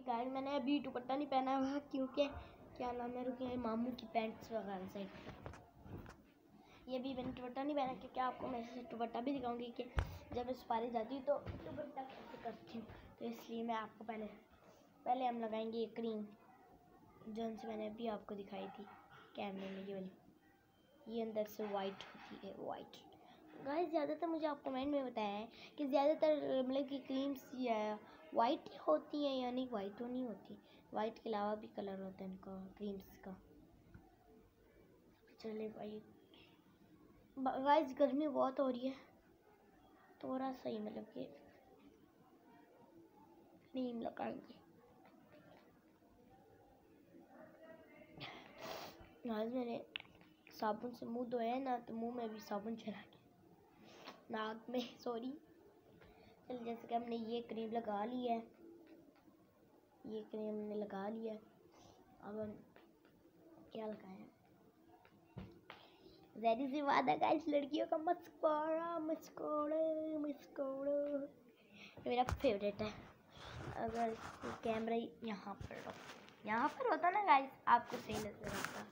Guys मैंने अभी दुपट्टा नहीं पहना हुआ क्योंकि क्या नाम है, रुके मामू की पैंट्स वगैरह साइड। ये भी मैंने दुपट्टा नहीं पहना क्योंकि आपको मैं दुपट्टा भी दिखाऊंगी कि जब मैं सुपारी जाती हूँ तो दुपट्टा कैसे करती हूँ, तो इसलिए मैं आपको पहले हम लगाएंगे ये क्रीम जो से मैंने अभी आपको दिखाई थी कैमरे में, ये वाली। ये अंदर से वाइट होती है, वाइट। गाइस ज़्यादातर मुझे आप कमेंट में बताया है कि ज़्यादातर मतलब कि क्रीम्स वाइट होती हैं, यानी वाइट तो नहीं होती, वाइट के अलावा भी कलर होता है इनका क्रीम्स का। चले भाई गाइस गर्मी बहुत हो रही है, थोड़ा सा ही मतलब कि क्रीम लगाएंगे। गाइस मैंने साबुन से मुंह धोया है ना, तो मुंह में भी साबुन चला गया, नाक में, सॉरी। चल जैसे कि हमने ये क्रीम लगा ली है, ये क्रीम हमने लगा लिया। अब हम क्या लगाएं, ज़ाहिर सी बात है गाइस लड़कियों का मस्कारा मेरा फेवरेट है। अगर कैमरा यहाँ पर होता ना गाइस आपको सही नजर आता,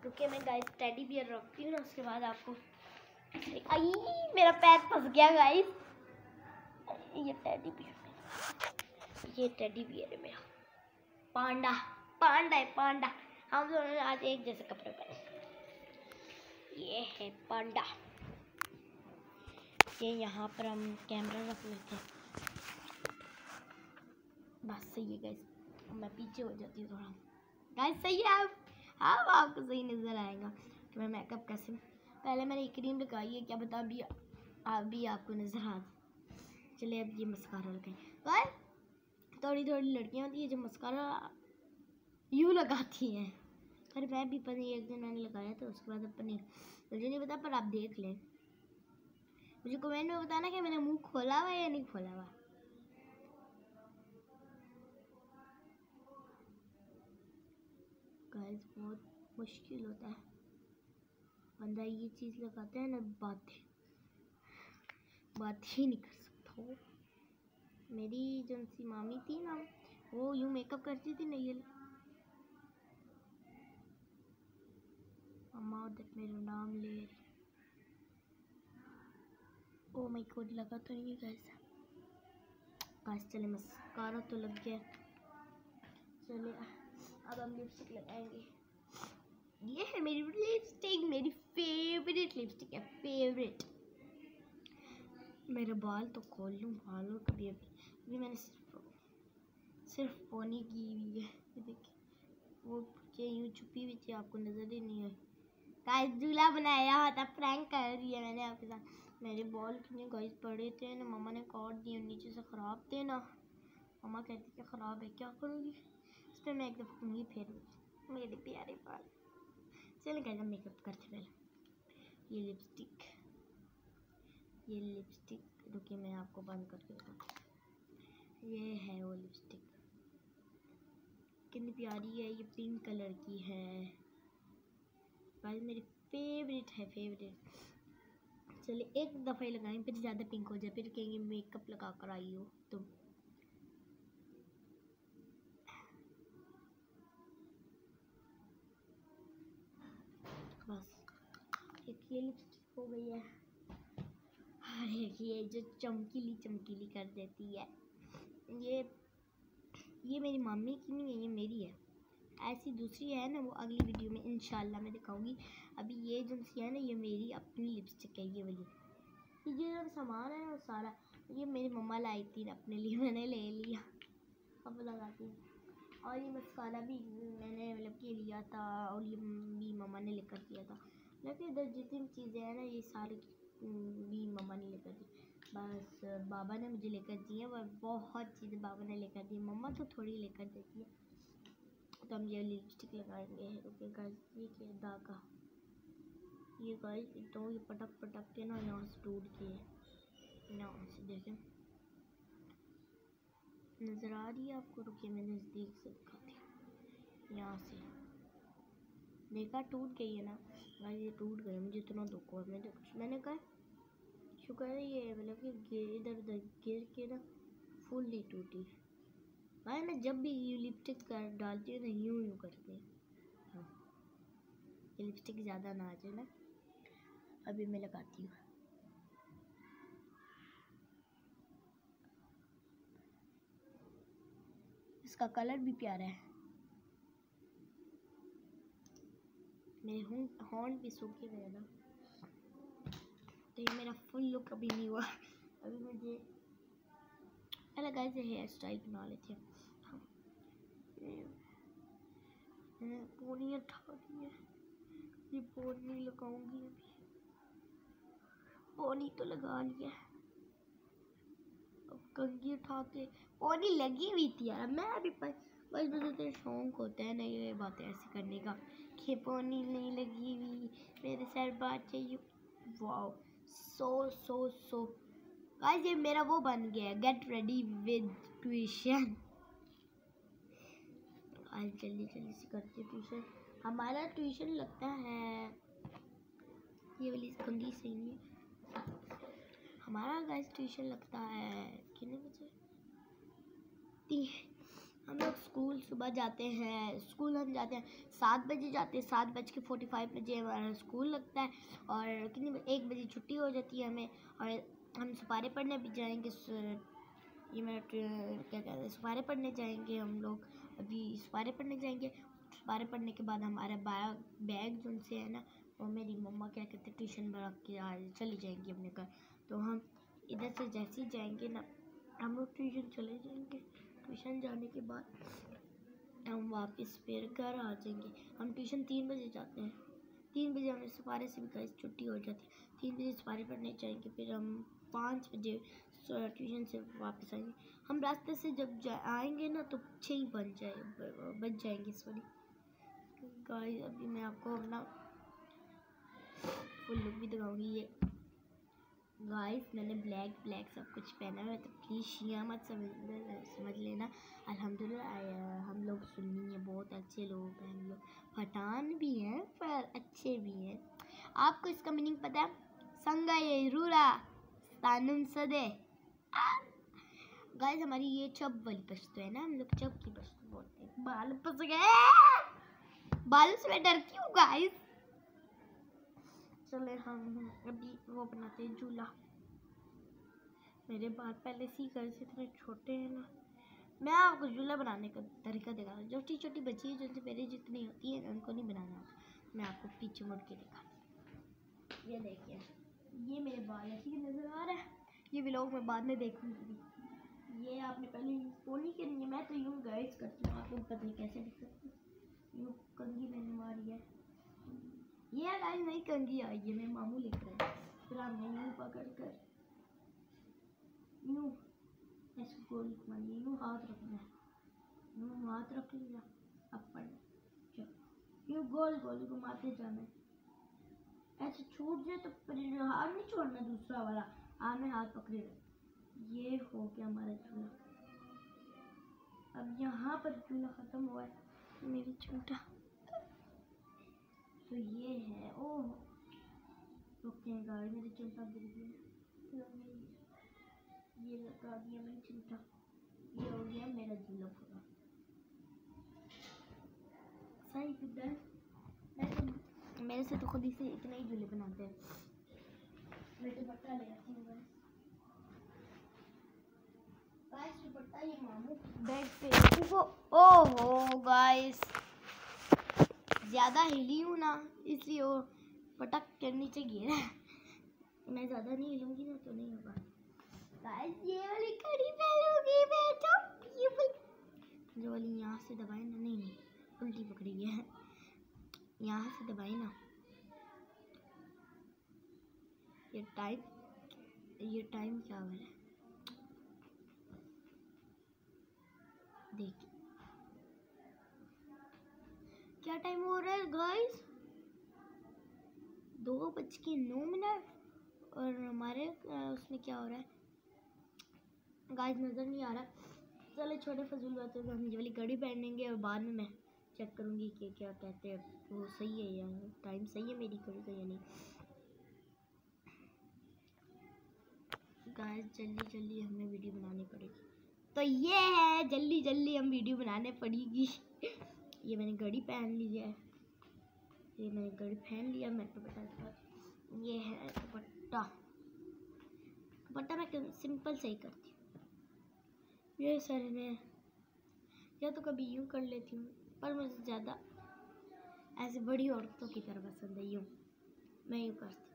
क्योंकि मैं गाइस टेडी बियर रखती हूँ ना, उसके बाद आपको आई मेरा पैर फंस गया गाइस। ये टेडी बियर है मेरा, पांडा। हम दोनों ने आज एक जैसे कपड़े पहने। ये है पांडा। ये यहाँ पर हम कैमरा रख लेते हैं, बस सही है गाइस। मैं पीछे हो जाती हूँ थोड़ा, गाइस सही है। अब आपको सही नज़र आएगा कि मैं मेकअप कैसे, पहले मैंने क्रीम लगाई है, क्या बता अभी आपको नज़र आ। चलिए अब ये मस्कारा लगाएं। गाइस थोड़ी लड़कियाँ होती है जो मस्कारा यूँ लगाती हैं, पर मैं भी पनीर एक दिन मैंने लगाया था, उसके बाद अब पनीर मुझे नहीं पता, पर आप देख लें। मुझे कमेंट में बताना कि मैंने मुंह खोला हुआ या नहीं खोला हुआ। गाइस बहुत मुश्किल होता है, बंदा ये चीज़ लगाता है ना, बात ही नहीं कर सकता। वो मेरी जो सी मामी थी ना, वो यूँ मेकअप करती थी ना, ये अम्मा उधर मेरा नाम ले, ओ माय गॉड लगा तो नहीं गाइस। चले मस्कारा तो लग गया, चले अब हम लिपस्टिक लगाएंगे। ये है मेरी लिपस्टिक, मेरी फेवरेट लिपस्टिक है, फेवरेट। मेरे बाल तो खोल लूँ, बालों को भी अभी मैंने सिर्फ पोनी की हुई है, ये देखिए वो यूँ छुपी हुई थी, आपको नजर ही नहीं आई। गाइस दूल्हा बनाया था, प्रैंक कर दिया मैंने आपके साथ। मेरे बाल कितने गाइस बड़े थे ना, मम्मा ने काट दिए, नीचे से ख़राब थे ना, मम्मा कहती कि ख़राब है, क्या करूँगी, इस पर मैं एक दफ़ा उंगली फेरूँगी। मेरे प्यारे बाल। चलिए गाइस हम मेकअप करते पहले। ये लिपस्टिक रुकिए मैं आपको बंद करके बताऊँ। ये है वो लिपस्टिक, कितनी प्यारी है, ये पिंक कलर की है गाइस, मेरी फेवरेट है, फेवरेट। चलिए एक दफ़ा ही लगाएं, फिर ज़्यादा पिंक हो जाए, फिर कहेंगे मेकअप लगा कर आई हो तुम। बस एक ये लिपस्टिक हो गई है, ये जो चमकीली कर देती है। ये मेरी मम्मी की नहीं है, ये मेरी है। ऐसी दूसरी है ना, वो अगली वीडियो में इंशाल्लाह मैं दिखाऊंगी। अभी ये जो है ना, ये मेरी अपनी लिपस्टिक है, ये वाली। ये जो सामान है ना सारा, ये मेरी मम्मा लाई थी अपने लिए, मैंने ले लिया, अब लगाती हूँ। और ये मस्कारा भी मैंने मतलब कि लिया था, और ये भी मम्मा ने लेकर दिया था। मतलब इधर जितनी चीज़ें हैं ना, ये सारी भी मम्मा ने लेकर दी, बस बाबा ने मुझे लेकर दी है, और बहुत चीज़ें बाबा ने लेकर दी, मम्मा तो थोड़ी लेकर देती है। तो हम ये लिपस्टिक लगाएंगे। ओके गाइस, ये क्या धागा, ये गाइस तो ये पटक के ना यहाँ से टूट के, यहाँ से देखें नज़र आ रही है आपको, रुकिए मैं नज़दीक से दिखाती हूँ। यहाँ से देखा टूट गई है ना गाइस, ये टूट गई, मुझे इतना दुख हुआ। मैंने कहा शुक्र है ये मतलब कि इधर गिर के ना फुल नहीं टूटी। भाई मैं जब भी ये लिपस्टिक कर डालती हूँ तो यूँ करती हूँ। हाँ, ये लिपस्टिक ज़्यादा ना आ जाए ना, अभी मैं लगाती हूँ। इसका कलर भी प्यारा है। मेरे हॉर्न भी सूखे हुए हैं ना, तो ये मेरा फुल लुक अभी नहीं हुआ। अभी मुझे अलग ऐसे हेयर स्टाइल बना लेते हैं। पोनी उठा दी है, ये पोनी लगाऊंगी अभी। पोनी तो लगा लिया, अब कंघी उठा के पोनी लगी हुई थी यार। मैं अभी बस मुझे शौक होता है ना ये बातें ऐसे करने का कि पोनी नहीं लगी हुई, मेरे सर बात चाहिए। वाओ, सो गाइस ये मेरा वो बन गया है, गेट रेडी विद ट्यूशन। आज जल्दी से करते ट्यूशन। हमारा ट्यूशन लगता है, ये वाली कंघी सही नहीं है। हमारा गाइस ट्यूशन लगता है कितने बजे? 3। हम लोग स्कूल सुबह जाते हैं, स्कूल हम जाते हैं 7 बजे जाते हैं, 7:45 बजे हमारा स्कूल लगता है और कितने 1 बजे छुट्टी हो जाती है हमें। और हम सुपारे पढ़ने भी जाएंगे, ये मेरा क्या कहते हैं, सुपारे पढ़ने जाएंगे हम लोग। अभी सुपारे पढ़ने जाएंगे, सुपारे पढ़ने के बाद हमारा बैग जो से है ना, वो मेरी मम्मा क्या कहते हैं ट्यूशन में रख के चली जाएंगी अपने घर। तो हम इधर से जैसे ही जाएंगे ना, हम लोग ट्यूशन चले जाएंगे। ट्यूशन जाने के बाद हम वापस फिर घर आ जाएंगे। हम ट्यूशन 3 बजे जाते हैं, 3 बजे हमें सुपारे से भी छुट्टी हो जाती है। 3 बजे सुपारे पढ़ने जाएंगे, फिर हम 5 बजे ट्यूशन से वापस आएंगे। हम रास्ते से जब आएंगे ना तो 6 बज जाएंगे। सॉरी गाइस, अभी मैं आपको अपना फुल लुक भी दिखाऊंगी। ये गाइस मैंने ब्लैक सब कुछ पहना है, तो प्लीज़ शिया मत समझ लेना। अल्हम्दुलिल्लाह हम लोग सुन्नी है, बहुत अच्छे लोग हैं हम लोग, पठान भी हैं पर अच्छे भी हैं। आपको इसका मीनिंग पता है? संगा ये रूरा तानुम सदे। गाइस हमारी ये चब वाली पश्तो है ना, हम लोग चब की पश्तो बोलते हैं। बाल फंस गए, बालों से मैं डरती हूँ गाइस। चले हम अभी वो बनाते हैं झूला। मेरे बाल पहले से ही घर से इतने छोटे हैं ना। मैं आपको झूला बनाने का तरीका दिखा रहा हूँ। छोटी छोटी बच्ची है जो मेरे जितनी होती है उनको नहीं बनाना। मैं आपको पीछे मुड़ के दिखा, ये देखिए, ये मेरे बाल ऐसे ही नज़र आ रहा है। ये व्लॉग मैं बाद में देखूंगी। ये आपने पहले पोनी करनी है, मैं तो यूँ गाइस करती हूँ, आप लोग पता नहीं कैसे दिख सकते हैं। यूँ कंघी मैंने मारी है, ये गाइस नई कंघी आई है, मेरे मामू लेकर आए। फिर हमने यूँ पकड़ कर यूँ ऐसे गोल घुमानी, यूँ हाथ रखना है, यूँ हाथ रख लिया, अब पढ़ यूँ गोल घुमाते जाना है। ऐसे छूट जाए तो हाथ नहीं छोड़ना, दूसरा वाला हाथ में हाथ पकड़े। ये हो गया हमारा झूला। अब यहाँ पर झूला खत्म हुआ है मेरी झूठा। तो ये है, ओह रुकते गाड़ी, मेरे चिमटा गिर गया, ये लगा दिया मैंने चिमटा। ये हो गया मेरा झूला पूरा सही किधर। मेरे से तो खुद ही से इतने ही झूले बनाते हैं। मैं दुपट्टा ले आती हूँ गाइस, दुपट्टा ये मामू बेड पे। ओहो गाइस, ज़्यादा हिली हूँ ना, इसलिए वो पटक के नीचे गिरा। मैं ज़्यादा नहीं हिलूंगी ना तो नहीं होगा। गाइस ये वाली कड़ी पहनूंगी मैं तो जो वाली यहाँ से दबाए ना, नहीं उल्टी पकड़ी है, यहाँ से दबाए ना। ये टाइम क्या हो रहा है देखिए, क्या टाइम हो रहा है गाइस? 2:09 और हमारे उसमें क्या हो रहा है गाइस नज़र नहीं आ रहा। चलो छोटे फजूल बातें, तो हम ये वाली घड़ी पहनेंगे और बाद में मैं चेक करूँगी कि क्या कहते हैं वो सही है या टाइम सही है मेरी घड़ी का या नहीं। गाइस जल्दी हमें वीडियो बनानी पड़ेगी। तो ये है, जल्दी जल्दी हम वीडियो बनाने पड़ेगी। ये मैंने घड़ी पहन ली है, ये मैंने घड़ी पहन लिया। मैं दुपट्टा, ये है दुपट्टा। दुपट्टा मैं सिंपल से ही करती हूँ। ये सर में या तो कभी यूँ कर लेती हूँ, पर मुझे ज़्यादा ऐसे बड़ी औरतों की तरह पसंद है, यूँ मैं यूँ करती हूँ।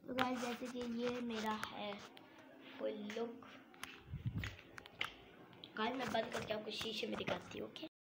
तो गाइस जैसे कि ये मेरा है कोई लुक। गाइस मैं बंद करके आपको शीशे में दिखाती हूँ। ओके